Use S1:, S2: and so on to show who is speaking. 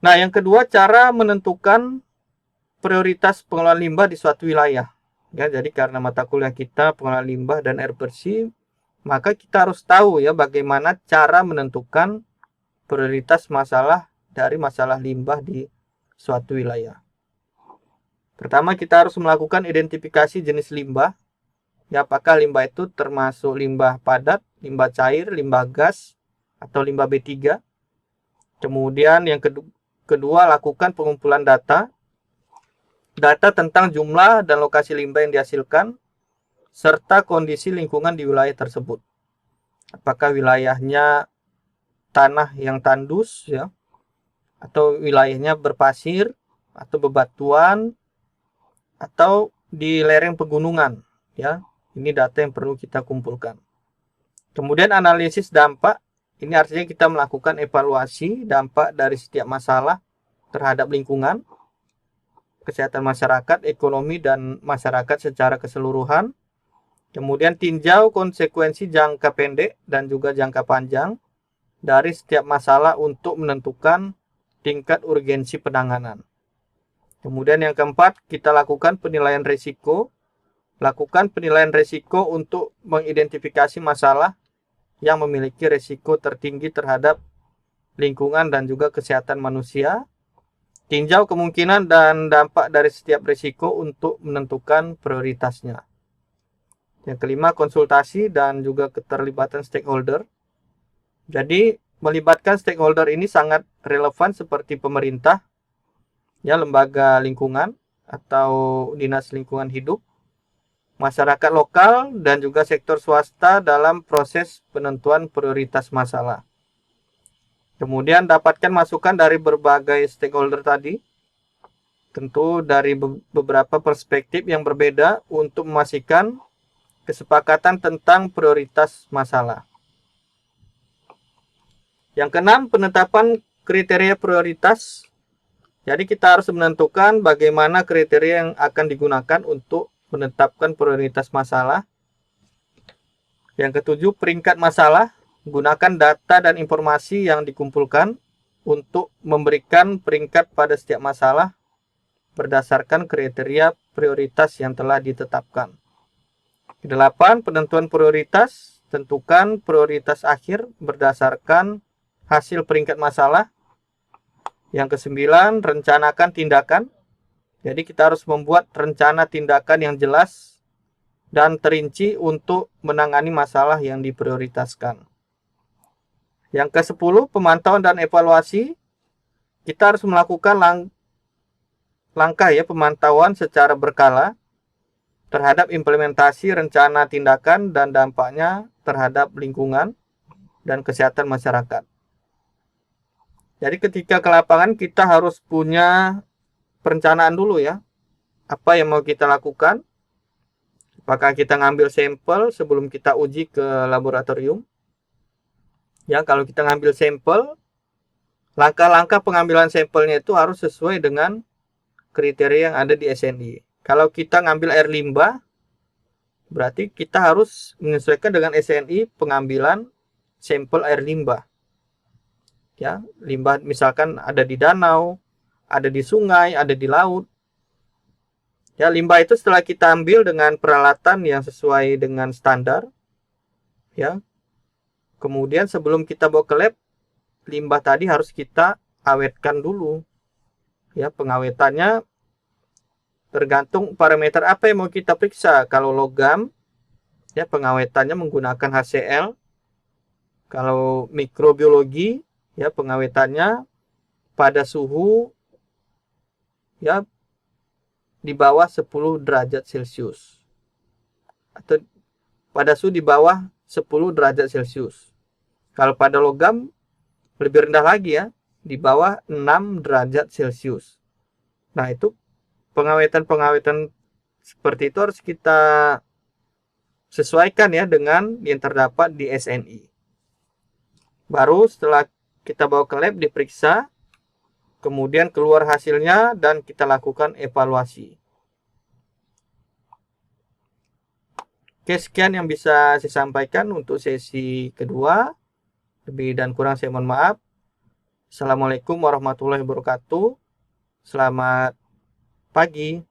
S1: Nah, yang kedua, cara menentukan prioritas pengelolaan limbah di suatu wilayah. Ya, jadi karena mata kuliah kita pengelolaan limbah dan air bersih, maka kita harus tahu ya bagaimana cara menentukan prioritas masalah limbah di suatu wilayah. Pertama, kita harus melakukan identifikasi jenis limbah. Ya, apakah limbah itu termasuk limbah padat, limbah cair, limbah gas, atau limbah B3. Kemudian yang kedua, lakukan pengumpulan data. Data tentang jumlah dan lokasi limbah yang dihasilkan, serta kondisi lingkungan di wilayah tersebut. Apakah wilayahnya tanah yang tandus, ya, atau wilayahnya berpasir, atau bebatuan, atau di lereng pegunungan, ya. Ini data yang perlu kita kumpulkan. Kemudian analisis dampak, ini artinya kita melakukan evaluasi dampak dari setiap masalah terhadap lingkungan, kesehatan masyarakat, ekonomi, dan masyarakat secara keseluruhan. Kemudian tinjau konsekuensi jangka pendek dan juga jangka panjang dari setiap masalah untuk menentukan tingkat urgensi penanganan. Kemudian yang keempat, kita lakukan penilaian risiko. Lakukan penilaian risiko untuk mengidentifikasi masalah yang memiliki risiko tertinggi terhadap lingkungan dan juga kesehatan manusia. Tinjau kemungkinan dan dampak dari setiap risiko untuk menentukan prioritasnya. Yang kelima, konsultasi dan juga keterlibatan stakeholder. Jadi, melibatkan stakeholder ini sangat relevan seperti pemerintah, ya, lembaga lingkungan atau dinas lingkungan hidup, masyarakat lokal, dan juga sektor swasta dalam proses penentuan prioritas masalah. Kemudian dapatkan masukan dari berbagai stakeholder tadi, tentu dari beberapa perspektif yang berbeda untuk memastikan kesepakatan tentang prioritas masalah. Yang keenam, penetapan kriteria prioritas. Jadi kita harus menentukan bagaimana kriteria yang akan digunakan untuk menetapkan prioritas masalah. Yang ketujuh, peringkat masalah. Gunakan data dan informasi yang dikumpulkan untuk memberikan peringkat pada setiap masalah berdasarkan kriteria prioritas yang telah ditetapkan. Kedelapan, penentuan prioritas. Tentukan prioritas akhir berdasarkan hasil peringkat masalah. Yang kesembilan, rencanakan tindakan. Jadi kita harus membuat rencana tindakan yang jelas dan terinci untuk menangani masalah yang diprioritaskan. Yang ke-10, pemantauan dan evaluasi. Kita harus melakukan langkah ya pemantauan secara berkala terhadap implementasi rencana tindakan dan dampaknya terhadap lingkungan dan kesehatan masyarakat. Jadi ketika ke lapangan kita harus punya perencanaan dulu ya. Apa yang mau kita lakukan? Apakah kita ngambil sampel sebelum kita uji ke laboratorium? Ya, kalau kita ngambil sampel, langkah-langkah pengambilan sampelnya itu harus sesuai dengan kriteria yang ada di SNI. Kalau kita ngambil air limbah, berarti kita harus menyesuaikan dengan SNI pengambilan sampel air limbah. Ya, limbah misalkan ada di danau, ada di sungai, ada di laut. Ya, limbah itu setelah kita ambil dengan peralatan yang sesuai dengan standar, ya. Kemudian sebelum kita bawa ke lab, limbah tadi harus kita awetkan dulu. Ya, pengawetannya tergantung parameter apa yang mau kita periksa. Kalau logam, ya pengawetannya menggunakan HCl. Kalau mikrobiologi, ya pengawetannya pada suhu ya di bawah 10 derajat Celcius. Atau pada suhu di bawah 10 derajat Celcius. Kalau pada logam lebih rendah lagi ya, di bawah 6 derajat Celcius. Nah, itu pengawetan-pengawetan seperti itu harus kita sesuaikan ya dengan yang terdapat di SNI. Baru setelah kita bawa ke lab diperiksa, kemudian keluar hasilnya dan kita lakukan evaluasi. Oke, sekian yang bisa saya sampaikan untuk sesi kedua. Lebih dan kurang saya mohon maaf. Assalamualaikum warahmatullahi wabarakatuh. Selamat pagi.